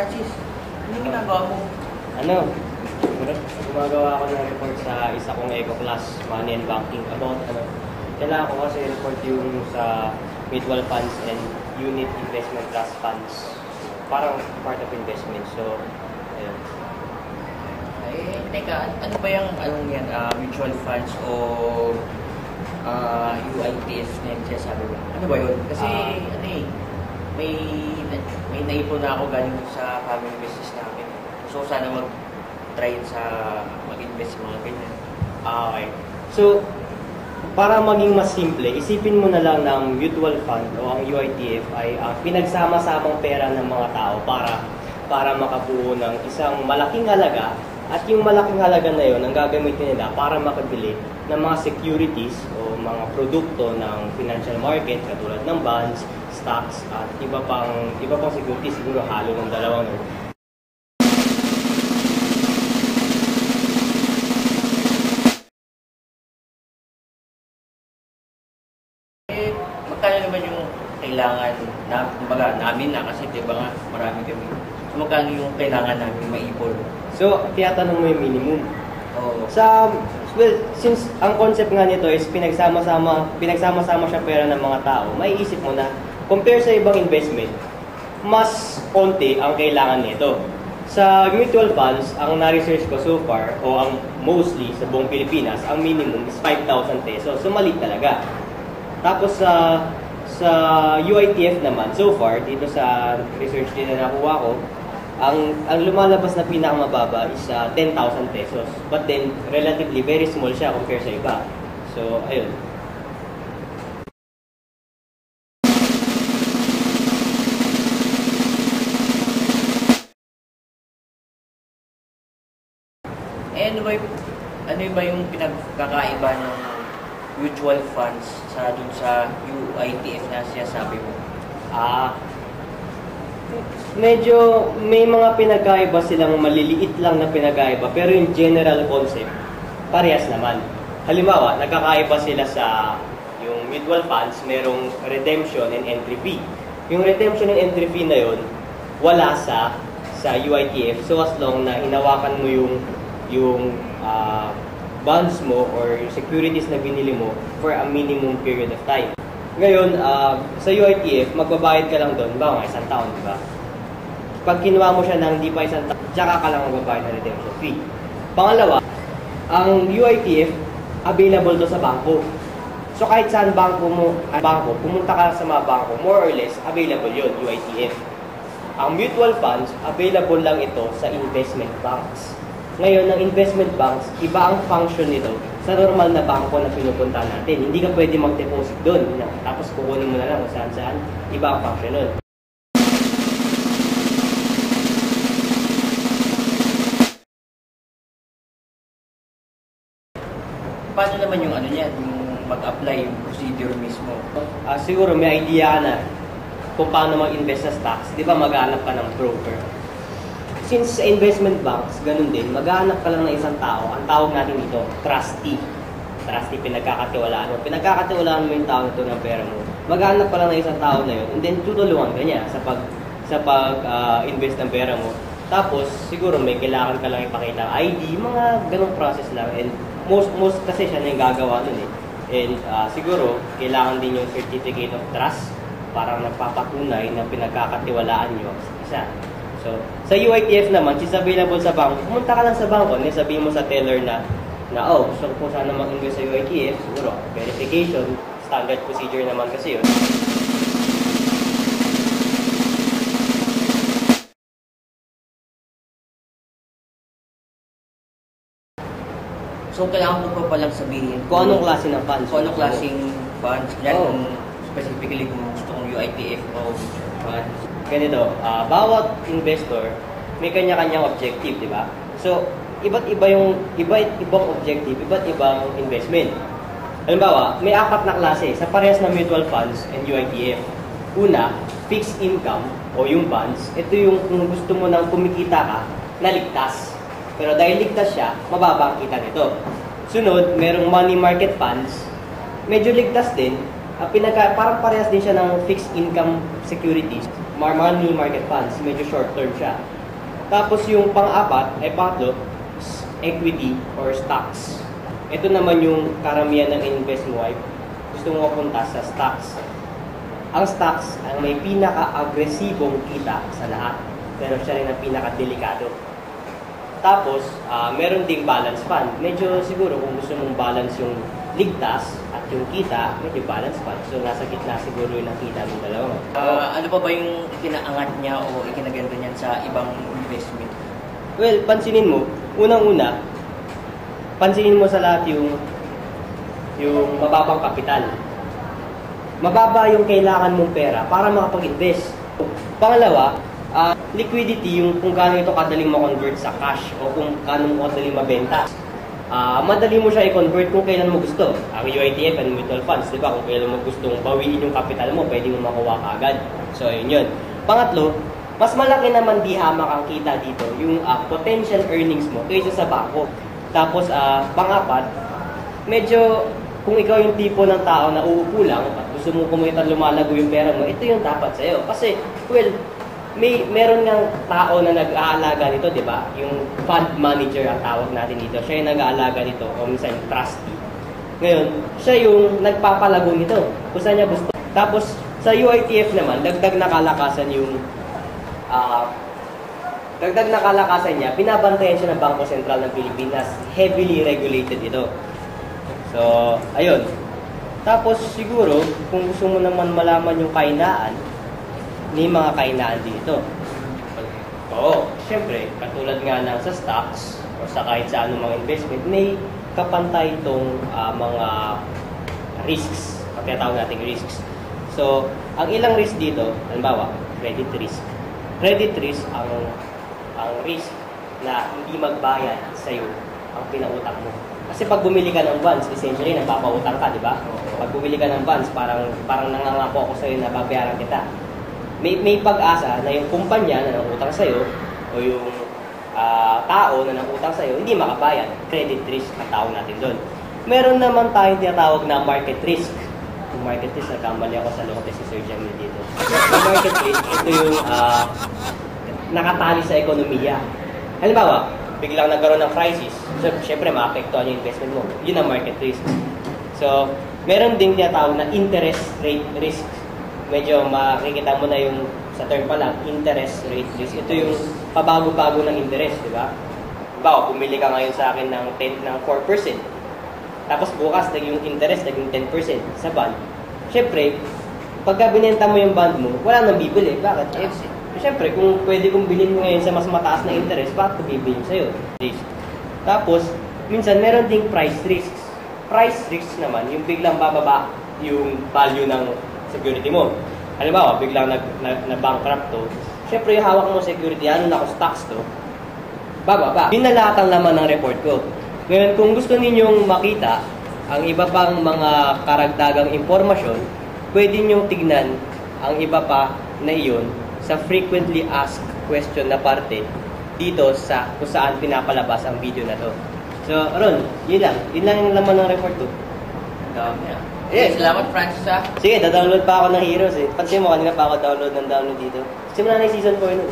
Francis, ano yung ginagawa mo? Ano? Gumagawa ako ng report sa isa kong eco class, Money and Banking, about kailangan ko kasi report yung sa mutual funds and unit investment trust funds. Parang part of investment. So, ayun. Teka, ano ba yung mutual funds o UITF na yung sinasabi mo? Ano ba yun? Kasi may naipon na ako galing sa family business namin. So, sana mag-try sa mag-invest mga ganyan. Okay. So, para maging mas simple, isipin mo na lang na ang mutual fund o ang UITF ay pinagsama-samang pera ng mga tao para makabuo ng isang malaking halaga, at yung malaking halaga na yun ang gagamitin nila para makabili ng mga securities o mga produkto ng financial market katulad ng bonds, stocks at iba pang securities, siguro halo ng dalawang yun. Magkano naman yung kailangan namin na kasi diba nga marami kami. So, magkano yung kailangan namin maipon? So, tiyatanong mo yung minimum. Oo. Since ang concept nga nito is pinagsama-sama siya pera ng mga tao, maiisip mo na compare sa ibang investment, mas konti ang kailangan nito. Sa mutual funds, ang na-research ko so far, o ang mostly sa buong Pilipinas, ang minimum is 5,000 pesos. So, maliit talaga. Tapos sa UITF naman, so far, dito sa research din na nakuha ko, ang lumalabas na pinakamababa is 10,000 pesos. But then, relatively, very small siya compare sa iba. So, ayun. Ano ba yung pinagkakaiba ng mutual funds dun sa UITF na sinasabi mo? Medyo may mga pinagkaiba silang maliliit lang na pinagkaiba, pero yung general concept, parehas naman. Halimbawa, nagkakaiba sila sa yung mutual funds, merong redemption and entry fee. Yung redemption and entry fee na yun, wala sa UITF, so as long na hinawakan mo yung bonds mo or yung securities na binili mo for a minimum period of time. Ngayon, sa UITF, magbabayad ka lang doon, ba, isang taon, di ba? Pag kinuha mo siya ng di pa isang taon, tsaka ka lang magbabayad ng redemption fee. Pangalawa, ang UITF, available to sa bangko. So kahit saan bangko, pumunta ka sa mga bangko, more or less, available yun, UITF. Ang mutual funds, available lang ito sa investment banks. Ngayon, ng investment banks, iba ang function nito sa normal na bangko na pinupunta natin. Hindi ka pwede mag-deposit doon. Tapos kukunin mo na lang kung saan-saan. Iba ang function nun. Paano naman yung yung mag-apply yung procedure mismo? Siguro may idea ka na kung paano mag-invest sa stocks. Di ba maghanap ka ng broker? Since sa investment banks, ganun din, maghanap ka lang ng isang tao. Ang tawag natin dito, trustee. Trustee, pinagkakatiwalaan mo. Pinagkakatiwalaan mo yung tao ito ng pera mo. Maghanap ka lang ng isang tao na yun, and then tutulungan ka niya sa pag-invest ng pera mo. Tapos, siguro may kailangan ka lang ipakita ID, mga ganung process lang. And most kasi siya na yung gagawa nun eh. And siguro, kailangan din yung certificate of trust, parang nagpapatunay na pinagkakatiwalaan nyo isa. So, sa UITF naman, since available sa bangko, pumunta ka lang sa bangko, sabihin mo sa teller na gusto ko sana mag-invest sa UITF, siguro, verification, standard procedure naman kasi yun. So, kailangan ko pa palang sabihin kung anong klase ng funds. Kung anong klaseng funds. Kung specifically kung gusto kong UITF o funds. Ganito, bawat investor may kanya-kanyang objective, di ba? So, iba't ibang objective, iba't ibang investment. Halimbawa, may 4 na klase sa parehas na mutual funds and UITF. Una, fixed income o yung bonds. Ito yung kung gusto mo nang kumikita ka, na ligtas. Pero dahil ligtas siya, mababa ang kita nito. Sunod, merong money market funds. Medyo ligtas din. Parang parehas din siya ng fixed income securities. money market funds, medyo short term siya. Tapos yung pangatlo, equity or stocks. Ito naman yung karamihan ng invest mo ay gusto mo mapunta sa stocks. Ang stocks ang may pinaka-agresibong kita sa lahat, pero siya rin ang pinaka-delikado. Tapos, meron ding balance fund. Medyo siguro kung gusto mong balance yung ligtas at yung kita, medyo balance fund. So, nasa gitna siguro yung nakita ng dalawa. Ano pa ba yung ikinaangat niya o ikinaganda niyan sa ibang investment? Well, pansinin mo, unang-una, pansinin mo sa lahat yung mababang kapital. Mababa yung kailangan mong pera para makapag-invest. Pangalawa, liquidity, yung kung gaano ito kadaling ma-convert sa cash o kung gaano mo kadaling mabenta. Madali mo siya i-convert kung kailan mo gusto. Ang UITF and mutual funds, di ba? Kung kailan mo gustong bawiin yung capital mo, pwede mo makuha kaagad. So, yun. Pangatlo, mas malaki naman di hamak ang kita dito, yung potential earnings mo kaysa sa bangko. Tapos, pangapat, medyo kung ikaw yung tipo ng tao na uupo lang at gusto mo kumita lumalago yung pera mo, ito yung dapat sa'yo. Kasi, well, meron ng tao na nag-aalaga nito, di ba? Yung fund manager ang tawag natin dito. Siya yung nag-aalaga nito, o minsan yung trustee. Ngayon, siya yung nagpapalago nito kung saan niya gusto. Tapos, sa UITF naman, dagdag na kalakasan niya, binabantayan siya ng Bangko Sentral ng Pilipinas. Heavily regulated ito. So, ayun. Tapos, siguro, kung gusto mo naman malaman yung kainaan, may mga kainaan dito. Oo, siyempre, katulad nga ng sa stocks o sa kahit sa anumang investment, may kapantay itong mga risks. Pagkatawag natin risks. So, ang ilang risk dito, halimbawa, credit risk. Credit risk ang risk na hindi magbayad sa'yo ang pinautang mo. Kasi pag bumili ka ng bonds, essentially, nagpapautang ka, di ba? Pag bumili ka ng bonds, parang nangangako ako sa'yo na babayaran kita. May pag-asa na yung kumpanya na nangutang sa'yo o yung tao na nangutang sa'yo, hindi makabayad. Credit risk ang tawag natin doon. Meron naman tayong tinatawag na market risk. Yung market risk, nagkamali ako sa lote si Sir Jamil dito. Yung market risk, ito yung nakatali sa ekonomiya. Halimbawa, biglang nagkaroon ng crisis, so, syempre, maapektuhan yung investment mo. Yun ang market risk. So, meron ding tinatawag na interest rate risk. Medyo makikita mo na yung sa term pa lang, interest rate risk. Ito yung pabago-bago ng interest, di ba? Halimbawa, pumili ka ngayon sa akin ng 4%. Tapos bukas, yung interest, naging 10% sa bond. Syempre, pagka binenta mo yung bond mo, wala nang bibili. Bakit? Siyempre, kung pwede kong bilhin ngayon sa mas mataas na interest, bakit ko bibilhin sa'yo? Tapos, minsan meron ding price risks. Price risks naman, yung biglang bababa yung value ng security mo. Halimbawa, biglang na-bankrupt to. Siyempre, yung hawak mo security, ano na ako stocks to, bababa. Yun na lahat ang laman ng report ko. Ngayon, kung gusto ninyong makita ang iba pang mga karagdagang impormasyon, pwede ninyong tignan ang iba pa na iyon sa frequently asked question na parte dito sa kung saan pinapalabas ang video na to. So, Ron, yun lang. Yun lang yung laman ng report ko. Yes, salamat Francis ha. Sige, da-download pa ako ng Heroes eh. Pansin mo, kanina pa ako download dito. Simula na yung season 4 nun.